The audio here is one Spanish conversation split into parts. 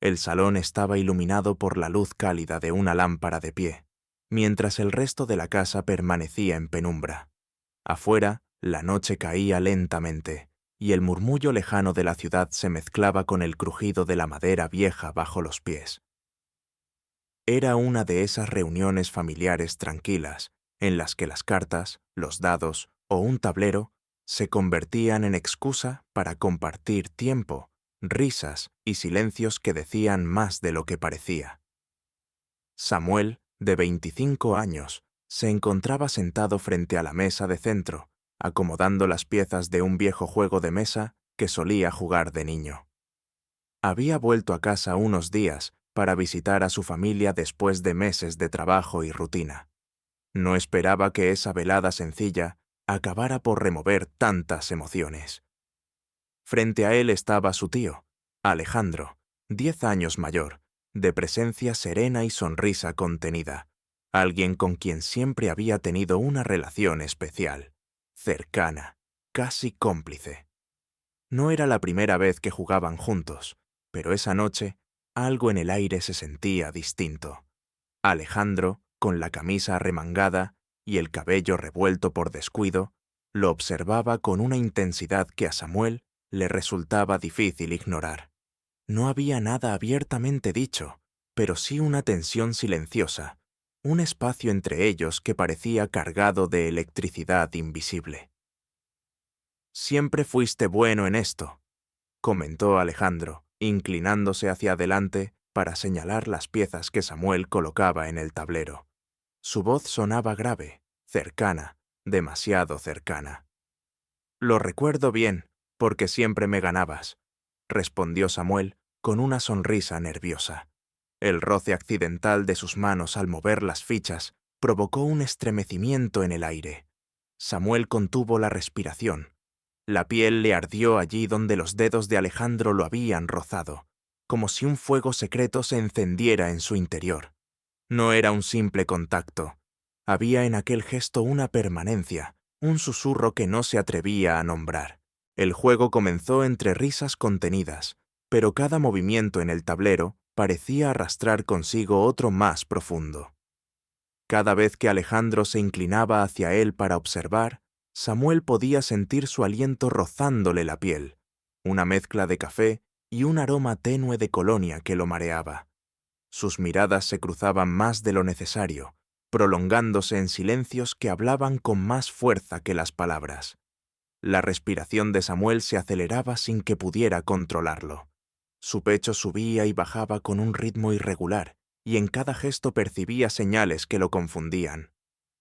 El salón estaba iluminado por la luz cálida de una lámpara de pie, mientras el resto de la casa permanecía en penumbra. Afuera, la noche caía lentamente, y el murmullo lejano de la ciudad se mezclaba con el crujido de la madera vieja bajo los pies. Era una de esas reuniones familiares tranquilas, en las que las cartas, los dados o un tablero se convertían en excusa para compartir tiempo, risas y silencios que decían más de lo que parecía. Samuel, de 25 años, se encontraba sentado frente a la mesa de centro, acomodando las piezas de un viejo juego de mesa que solía jugar de niño. Había vuelto a casa unos días para visitar a su familia después de meses de trabajo y rutina. No esperaba que esa velada sencilla acabara por remover tantas emociones. Frente a él estaba su tío, Alejandro, 10 años mayor, de presencia serena y sonrisa contenida, alguien con quien siempre había tenido una relación especial, cercana, casi cómplice. No era la primera vez que jugaban juntos, pero esa noche algo en el aire se sentía distinto. Alejandro, con la camisa arremangada y el cabello revuelto por descuido, lo observaba con una intensidad que a Samuel le resultaba difícil ignorar. No había nada abiertamente dicho, pero sí una tensión silenciosa, un espacio entre ellos que parecía cargado de electricidad invisible. «Siempre fuiste bueno en esto», comentó Alejandro, inclinándose hacia adelante para señalar las piezas que Samuel colocaba en el tablero. Su voz sonaba grave, cercana, demasiado cercana. «Lo recuerdo bien, porque siempre me ganabas», respondió Samuel con una sonrisa nerviosa. El roce accidental de sus manos al mover las fichas provocó un estremecimiento en el aire. Samuel contuvo la respiración. La piel le ardió allí donde los dedos de Alejandro lo habían rozado, como si un fuego secreto se encendiera en su interior. No era un simple contacto. Había en aquel gesto una permanencia, un susurro que no se atrevía a nombrar. El juego comenzó entre risas contenidas, pero cada movimiento en el tablero parecía arrastrar consigo otro más profundo. Cada vez que Alejandro se inclinaba hacia él para observar, Samuel podía sentir su aliento rozándole la piel, una mezcla de café y un aroma tenue de colonia que lo mareaba. Sus miradas se cruzaban más de lo necesario, prolongándose en silencios que hablaban con más fuerza que las palabras. La respiración de Samuel se aceleraba sin que pudiera controlarlo. Su pecho subía y bajaba con un ritmo irregular, y en cada gesto percibía señales que lo confundían.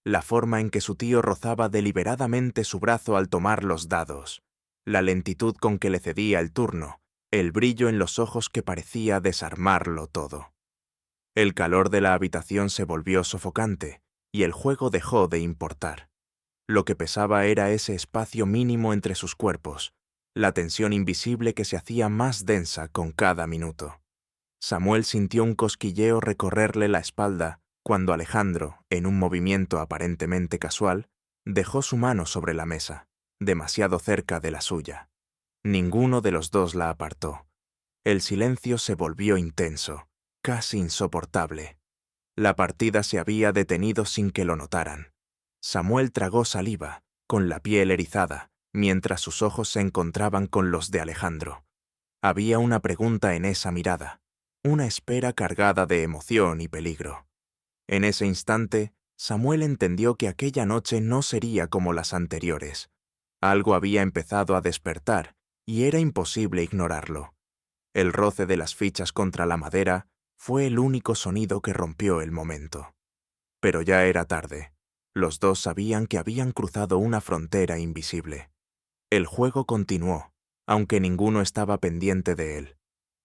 La forma en que su tío rozaba deliberadamente su brazo al tomar los dados, la lentitud con que le cedía el turno, el brillo en los ojos que parecía desarmarlo todo. El calor de la habitación se volvió sofocante, y el juego dejó de importar. Lo que pesaba era ese espacio mínimo entre sus cuerpos, la tensión invisible que se hacía más densa con cada minuto. Samuel sintió un cosquilleo recorrerle la espalda cuando Alejandro, en un movimiento aparentemente casual, dejó su mano sobre la mesa, demasiado cerca de la suya. Ninguno de los dos la apartó. El silencio se volvió intenso, casi insoportable. La partida se había detenido sin que lo notaran. Samuel tragó saliva, con la piel erizada, mientras sus ojos se encontraban con los de Alejandro. Había una pregunta en esa mirada, una espera cargada de emoción y peligro. En ese instante, Samuel entendió que aquella noche no sería como las anteriores. Algo había empezado a despertar, y era imposible ignorarlo. El roce de las fichas contra la madera fue el único sonido que rompió el momento. Pero ya era tarde. Los dos sabían que habían cruzado una frontera invisible. El juego continuó, aunque ninguno estaba pendiente de él.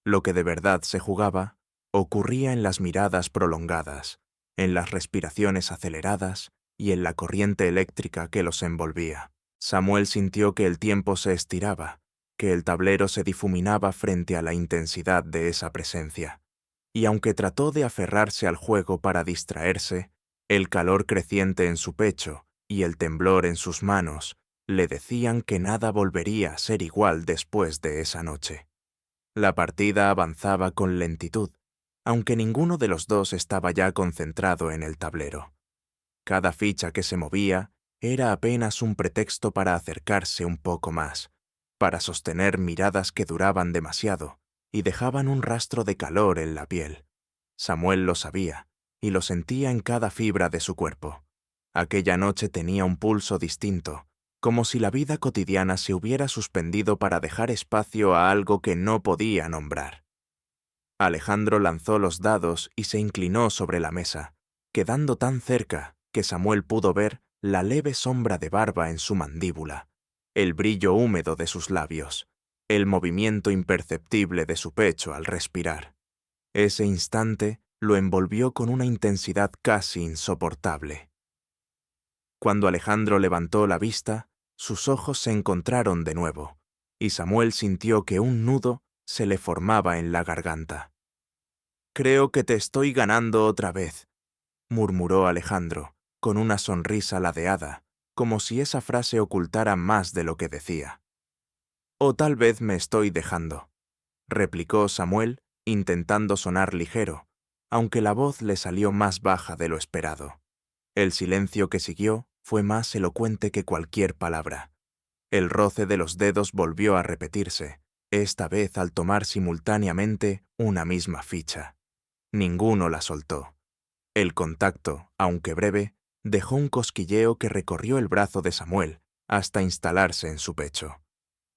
Lo que de verdad se jugaba ocurría en las miradas prolongadas, en las respiraciones aceleradas y en la corriente eléctrica que los envolvía. Samuel sintió que el tiempo se estiraba, que el tablero se difuminaba frente a la intensidad de esa presencia. Y aunque trató de aferrarse al juego para distraerse, el calor creciente en su pecho y el temblor en sus manos le decían que nada volvería a ser igual después de esa noche. La partida avanzaba con lentitud, aunque ninguno de los dos estaba ya concentrado en el tablero. Cada ficha que se movía era apenas un pretexto para acercarse un poco más, para sostener miradas que duraban demasiado y dejaban un rastro de calor en la piel. Samuel lo sabía, y lo sentía en cada fibra de su cuerpo. Aquella noche tenía un pulso distinto, como si la vida cotidiana se hubiera suspendido para dejar espacio a algo que no podía nombrar. Alejandro lanzó los dados y se inclinó sobre la mesa, quedando tan cerca que Samuel pudo ver la leve sombra de barba en su mandíbula, el brillo húmedo de sus labios, el movimiento imperceptible de su pecho al respirar. Ese instante lo envolvió con una intensidad casi insoportable. Cuando Alejandro levantó la vista, sus ojos se encontraron de nuevo, y Samuel sintió que un nudo se le formaba en la garganta. «Creo que te estoy ganando otra vez», murmuró Alejandro, con una sonrisa ladeada, como si esa frase ocultara más de lo que decía. «O tal vez me estoy dejando», replicó Samuel, intentando sonar ligero, aunque la voz le salió más baja de lo esperado. El silencio que siguió fue más elocuente que cualquier palabra. El roce de los dedos volvió a repetirse, esta vez al tomar simultáneamente una misma ficha. Ninguno la soltó. El contacto, aunque breve, dejó un cosquilleo que recorrió el brazo de Samuel hasta instalarse en su pecho.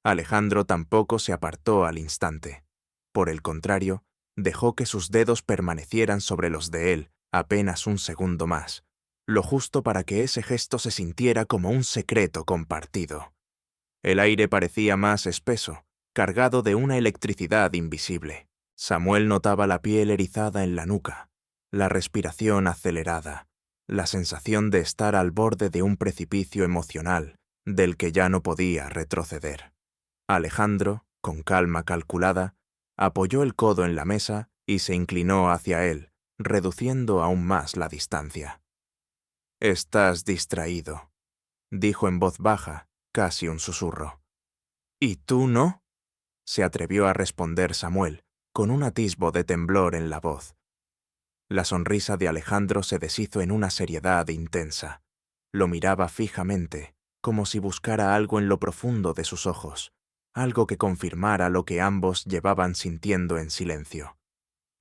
Alejandro tampoco se apartó al instante. Por el contrario, dejó que sus dedos permanecieran sobre los de él apenas un segundo más, lo justo para que ese gesto se sintiera como un secreto compartido. El aire parecía más espeso, cargado de una electricidad invisible. Samuel notaba la piel erizada en la nuca, la respiración acelerada, la sensación de estar al borde de un precipicio emocional del que ya no podía retroceder. Alejandro, con calma calculada, apoyó el codo en la mesa y se inclinó hacia él, reduciendo aún más la distancia. «Estás distraído», dijo en voz baja, casi un susurro. «¿Y tú no?», se atrevió a responder Samuel, con un atisbo de temblor en la voz. La sonrisa de Alejandro se deshizo en una seriedad intensa. Lo miraba fijamente, como si buscara algo en lo profundo de sus ojos, algo que confirmara lo que ambos llevaban sintiendo en silencio.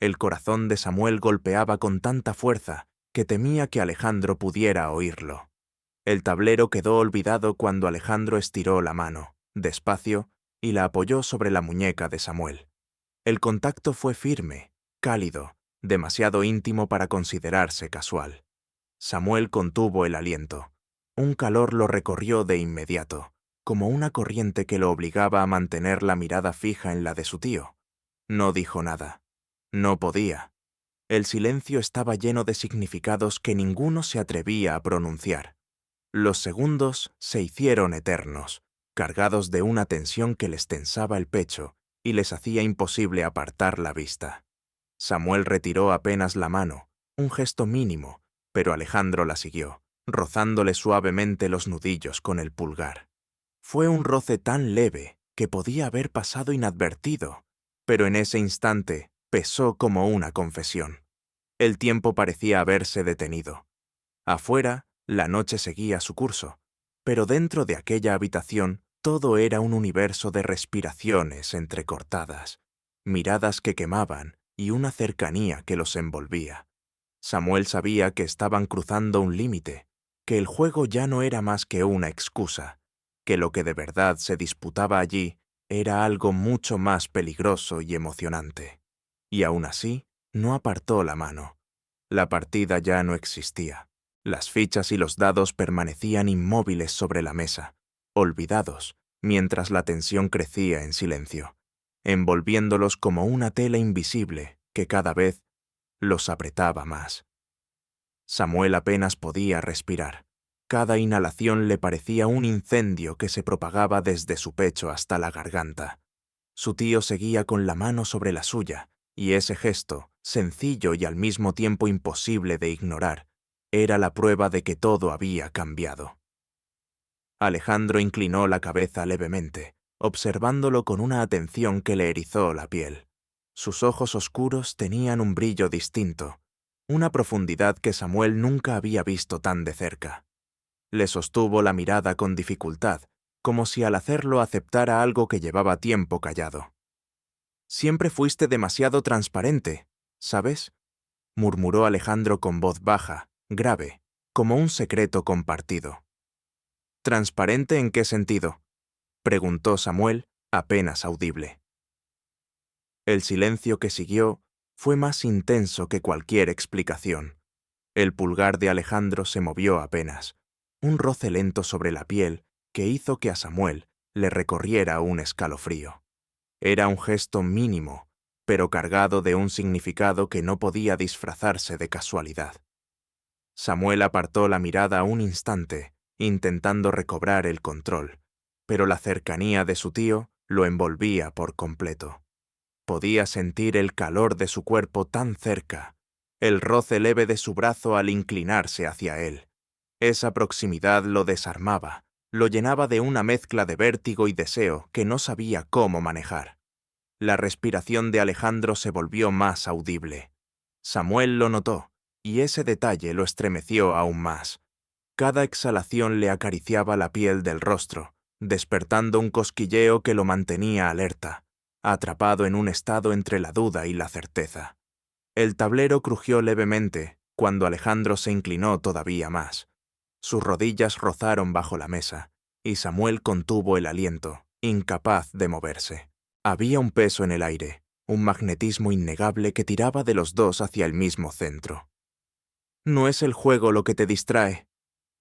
El corazón de Samuel golpeaba con tanta fuerza que temía que Alejandro pudiera oírlo. El tablero quedó olvidado cuando Alejandro estiró la mano, despacio, y la apoyó sobre la muñeca de Samuel. El contacto fue firme, cálido, demasiado íntimo para considerarse casual. Samuel contuvo el aliento. Un calor lo recorrió de inmediato, como una corriente que lo obligaba a mantener la mirada fija en la de su tío. No dijo nada. No podía. El silencio estaba lleno de significados que ninguno se atrevía a pronunciar. Los segundos se hicieron eternos, cargados de una tensión que les tensaba el pecho y les hacía imposible apartar la vista. Samuel retiró apenas la mano, un gesto mínimo, pero Alejandro la siguió, rozándole suavemente los nudillos con el pulgar. Fue un roce tan leve que podía haber pasado inadvertido, pero en ese instante pesó como una confesión. El tiempo parecía haberse detenido. Afuera, la noche seguía su curso, pero dentro de aquella habitación todo era un universo de respiraciones entrecortadas, miradas que quemaban y una cercanía que los envolvía. Samuel sabía que estaban cruzando un límite, que el juego ya no era más que una excusa, que lo que de verdad se disputaba allí era algo mucho más peligroso y emocionante. Y aún así, no apartó la mano. La partida ya no existía. Las fichas y los dados permanecían inmóviles sobre la mesa, olvidados, mientras la tensión crecía en silencio, envolviéndolos como una tela invisible que cada vez los apretaba más. Samuel apenas podía respirar. Cada inhalación le parecía un incendio que se propagaba desde su pecho hasta la garganta. Su tío seguía con la mano sobre la suya, y ese gesto, sencillo y al mismo tiempo imposible de ignorar, era la prueba de que todo había cambiado. Alejandro inclinó la cabeza levemente, observándolo con una atención que le erizó la piel. Sus ojos oscuros tenían un brillo distinto, una profundidad que Samuel nunca había visto tan de cerca. Le sostuvo la mirada con dificultad, como si al hacerlo aceptara algo que llevaba tiempo callado. «Siempre fuiste demasiado transparente, ¿sabes?», murmuró Alejandro con voz baja, grave, como un secreto compartido. «¿Transparente en qué sentido?», preguntó Samuel, apenas audible. El silencio que siguió fue más intenso que cualquier explicación. El pulgar de Alejandro se movió apenas, un roce lento sobre la piel que hizo que a Samuel le recorriera un escalofrío. Era un gesto mínimo, pero cargado de un significado que no podía disfrazarse de casualidad. Samuel apartó la mirada un instante, intentando recobrar el control, pero la cercanía de su tío lo envolvía por completo. Podía sentir el calor de su cuerpo tan cerca, el roce leve de su brazo al inclinarse hacia él. Esa proximidad lo desarmaba, lo llenaba de una mezcla de vértigo y deseo que no sabía cómo manejar. La respiración de Alejandro se volvió más audible. Samuel lo notó, y ese detalle lo estremeció aún más. Cada exhalación le acariciaba la piel del rostro, despertando un cosquilleo que lo mantenía alerta, atrapado en un estado entre la duda y la certeza. El tablero crujió levemente cuando Alejandro se inclinó todavía más. Sus rodillas rozaron bajo la mesa, y Samuel contuvo el aliento, incapaz de moverse. Había un peso en el aire, un magnetismo innegable que tiraba de los dos hacia el mismo centro. «No es el juego lo que te distrae»,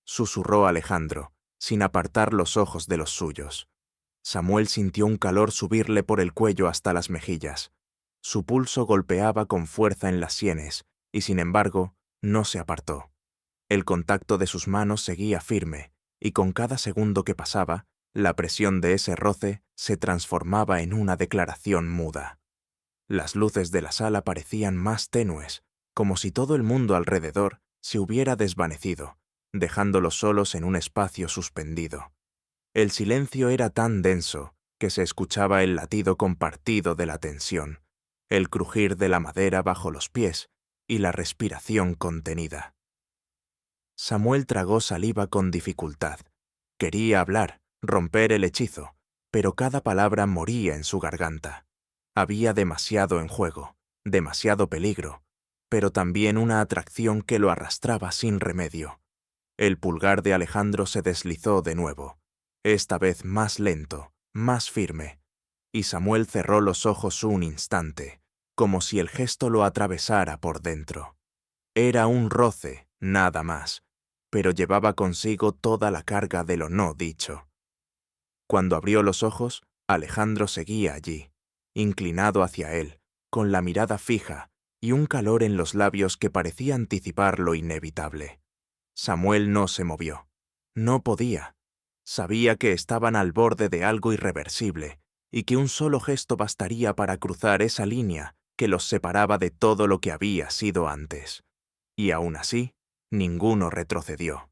susurró Alejandro, sin apartar los ojos de los suyos. Samuel sintió un calor subirle por el cuello hasta las mejillas. Su pulso golpeaba con fuerza en las sienes, y sin embargo, no se apartó. El contacto de sus manos seguía firme, y con cada segundo que pasaba, la presión de ese roce se transformaba en una declaración muda. Las luces de la sala parecían más tenues, como si todo el mundo alrededor se hubiera desvanecido, dejándolos solos en un espacio suspendido. El silencio era tan denso que se escuchaba el latido compartido de la tensión, el crujir de la madera bajo los pies y la respiración contenida. Samuel tragó saliva con dificultad. Quería hablar, romper el hechizo, pero cada palabra moría en su garganta. Había demasiado en juego, demasiado peligro, pero también una atracción que lo arrastraba sin remedio. El pulgar de Alejandro se deslizó de nuevo, esta vez más lento, más firme, y Samuel cerró los ojos un instante, como si el gesto lo atravesara por dentro. Era un roce, nada más, pero llevaba consigo toda la carga de lo no dicho. Cuando abrió los ojos, Alejandro seguía allí, inclinado hacia él, con la mirada fija y un calor en los labios que parecía anticipar lo inevitable. Samuel no se movió. No podía. Sabía que estaban al borde de algo irreversible y que un solo gesto bastaría para cruzar esa línea que los separaba de todo lo que había sido antes. Y aún así, ninguno retrocedió.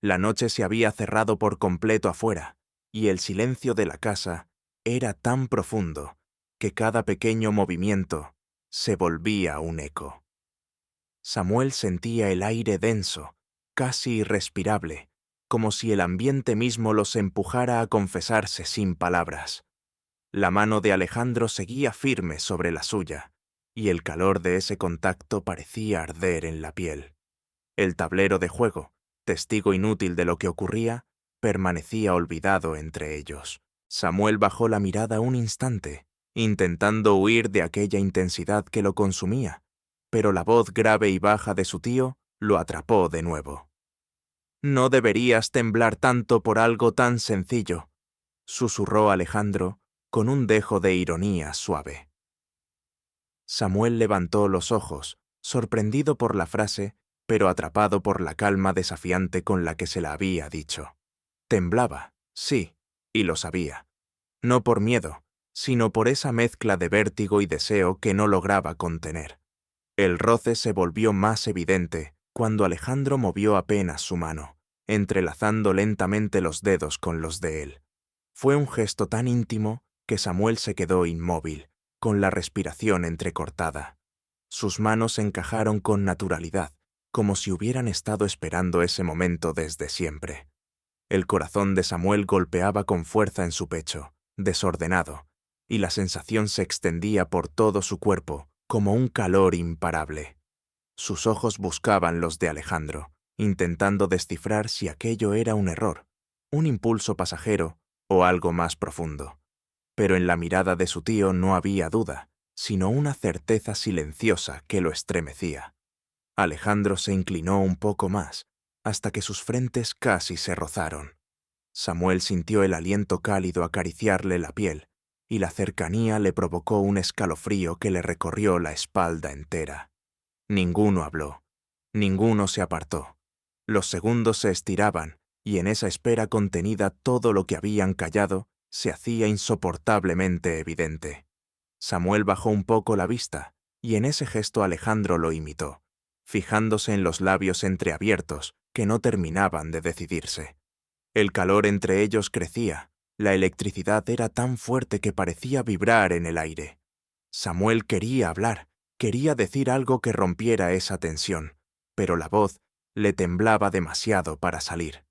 La noche se había cerrado por completo afuera, y el silencio de la casa era tan profundo que cada pequeño movimiento se volvía un eco. Samuel sentía el aire denso, casi irrespirable, como si el ambiente mismo los empujara a confesarse sin palabras. La mano de Alejandro seguía firme sobre la suya, y el calor de ese contacto parecía arder en la piel. El tablero de juego, testigo inútil de lo que ocurría, permanecía olvidado entre ellos. Samuel bajó la mirada un instante, intentando huir de aquella intensidad que lo consumía, pero la voz grave y baja de su tío lo atrapó de nuevo. «No deberías temblar tanto por algo tan sencillo», susurró Alejandro con un dejo de ironía suave. Samuel levantó los ojos, sorprendido por la frase, pero atrapado por la calma desafiante con la que se la había dicho. Temblaba, sí, y lo sabía. No por miedo, sino por esa mezcla de vértigo y deseo que no lograba contener. El roce se volvió más evidente cuando Alejandro movió apenas su mano, entrelazando lentamente los dedos con los de él. Fue un gesto tan íntimo que Samuel se quedó inmóvil, con la respiración entrecortada. Sus manos encajaron con naturalidad, como si hubieran estado esperando ese momento desde siempre. El corazón de Samuel golpeaba con fuerza en su pecho, desordenado, y la sensación se extendía por todo su cuerpo como un calor imparable. Sus ojos buscaban los de Alejandro, intentando descifrar si aquello era un error, un impulso pasajero o algo más profundo. Pero en la mirada de su tío no había duda, sino una certeza silenciosa que lo estremecía. Alejandro se inclinó un poco más, hasta que sus frentes casi se rozaron. Samuel sintió el aliento cálido acariciarle la piel, y la cercanía le provocó un escalofrío que le recorrió la espalda entera. Ninguno habló, ninguno se apartó. Los segundos se estiraban, y en esa espera contenida todo lo que habían callado se hacía insoportablemente evidente. Samuel bajó un poco la vista, y en ese gesto Alejandro lo imitó, fijándose en los labios entreabiertos que no terminaban de decidirse. El calor entre ellos crecía, la electricidad era tan fuerte que parecía vibrar en el aire. Samuel quería hablar, quería decir algo que rompiera esa tensión, pero la voz le temblaba demasiado para salir.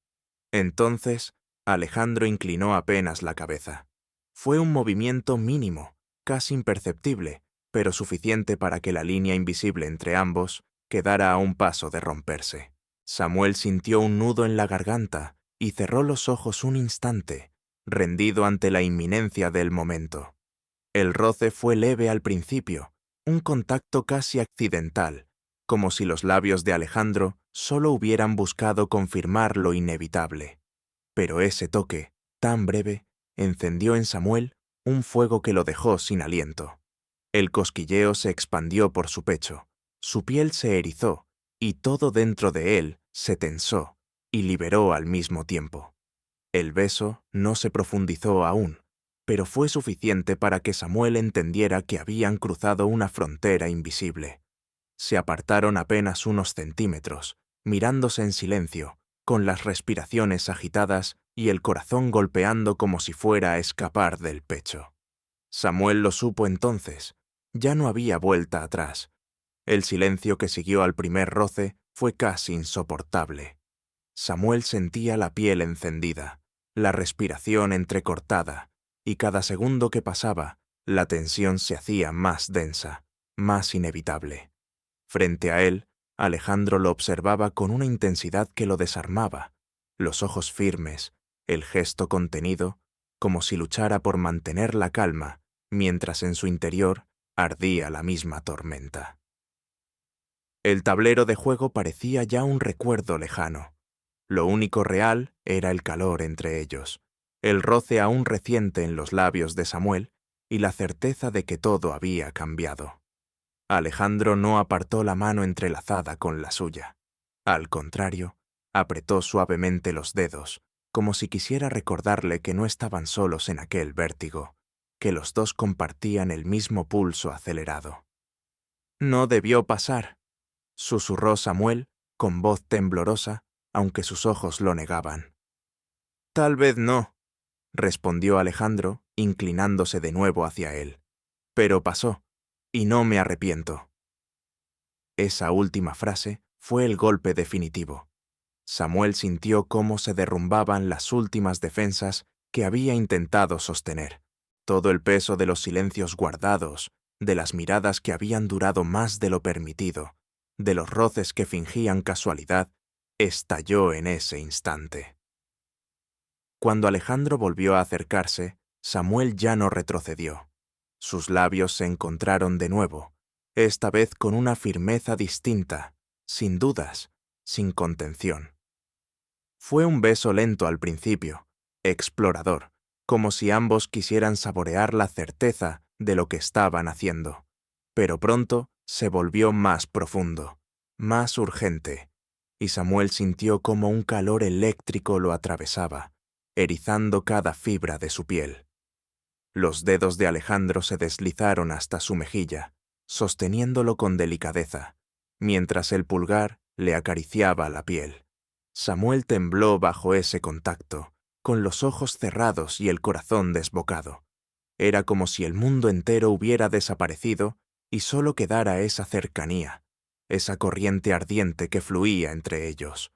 Entonces, Alejandro inclinó apenas la cabeza. Fue un movimiento mínimo, casi imperceptible, pero suficiente para que la línea invisible entre ambos quedara a un paso de romperse. Samuel sintió un nudo en la garganta y cerró los ojos un instante, rendido ante la inminencia del momento. El roce fue leve al principio, un contacto casi accidental, como si los labios de Alejandro solo hubieran buscado confirmar lo inevitable. Pero ese toque, tan breve, encendió en Samuel un fuego que lo dejó sin aliento. El cosquilleo se expandió por su pecho, su piel se erizó, y todo dentro de él se tensó y liberó al mismo tiempo. El beso no se profundizó aún, pero fue suficiente para que Samuel entendiera que habían cruzado una frontera invisible. Se apartaron apenas unos centímetros, mirándose en silencio, con las respiraciones agitadas y el corazón golpeando como si fuera a escapar del pecho. Samuel lo supo entonces. Ya no había vuelta atrás. El silencio que siguió al primer roce fue casi insoportable. Samuel sentía la piel encendida, la respiración entrecortada, y cada segundo que pasaba, la tensión se hacía más densa, más inevitable. Frente a él, Alejandro lo observaba con una intensidad que lo desarmaba, los ojos firmes, el gesto contenido, como si luchara por mantener la calma, mientras en su interior ardía la misma tormenta. El tablero de juego parecía ya un recuerdo lejano. Lo único real era el calor entre ellos, el roce aún reciente en los labios de Samuel y la certeza de que todo había cambiado. Alejandro no apartó la mano entrelazada con la suya. Al contrario, apretó suavemente los dedos, como si quisiera recordarle que no estaban solos en aquel vértigo, que los dos compartían el mismo pulso acelerado. «No debió pasar», susurró Samuel con voz temblorosa, aunque sus ojos lo negaban. «Tal vez no», respondió Alejandro, inclinándose de nuevo hacia él. «Pero pasó, y no me arrepiento». Esa última frase fue el golpe definitivo. Samuel sintió cómo se derrumbaban las últimas defensas que había intentado sostener. Todo el peso de los silencios guardados, de las miradas que habían durado más de lo permitido, de los roces que fingían casualidad, estalló en ese instante. Cuando Alejandro volvió a acercarse, Samuel ya no retrocedió. Sus labios se encontraron de nuevo, esta vez con una firmeza distinta, sin dudas, sin contención. Fue un beso lento al principio, explorador, como si ambos quisieran saborear la certeza de lo que estaban haciendo. Pero pronto se volvió más profundo, más urgente, y Samuel sintió como un calor eléctrico lo atravesaba, erizando cada fibra de su piel. Los dedos de Alejandro se deslizaron hasta su mejilla, sosteniéndolo con delicadeza, mientras el pulgar le acariciaba la piel. Samuel tembló bajo ese contacto, con los ojos cerrados y el corazón desbocado. Era como si el mundo entero hubiera desaparecido y solo quedara esa cercanía, esa corriente ardiente que fluía entre ellos.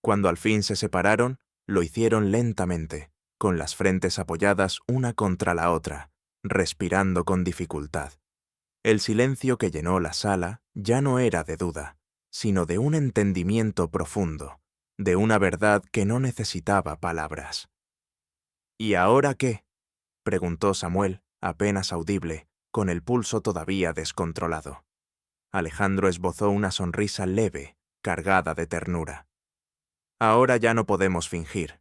Cuando al fin se separaron, lo hicieron lentamente, con las frentes apoyadas una contra la otra, respirando con dificultad. El silencio que llenó la sala ya no era de duda, sino de un entendimiento profundo, de una verdad que no necesitaba palabras. ¿Y ahora qué?, preguntó Samuel, apenas audible, con el pulso todavía descontrolado. Alejandro esbozó una sonrisa leve, cargada de ternura. Ahora ya no podemos fingir.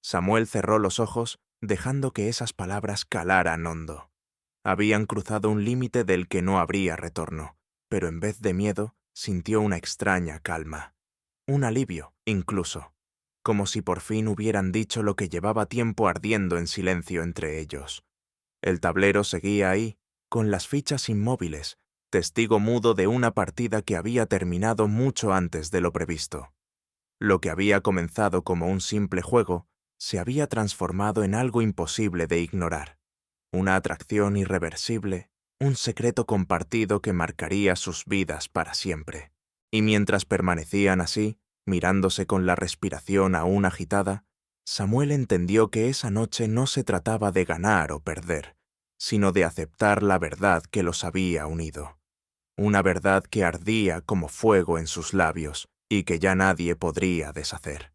Samuel cerró los ojos, dejando que esas palabras calaran hondo. Habían cruzado un límite del que no habría retorno, pero en vez de miedo, sintió una extraña calma. Un alivio, incluso, como si por fin hubieran dicho lo que llevaba tiempo ardiendo en silencio entre ellos. El tablero seguía ahí, con las fichas inmóviles, testigo mudo de una partida que había terminado mucho antes de lo previsto. Lo que había comenzado como un simple juego se había transformado en algo imposible de ignorar, una atracción irreversible, un secreto compartido que marcaría sus vidas para siempre. Y mientras permanecían así, mirándose con la respiración aún agitada, Samuel entendió que esa noche no se trataba de ganar o perder, sino de aceptar la verdad que los había unido. Una verdad que ardía como fuego en sus labios y que ya nadie podría deshacer.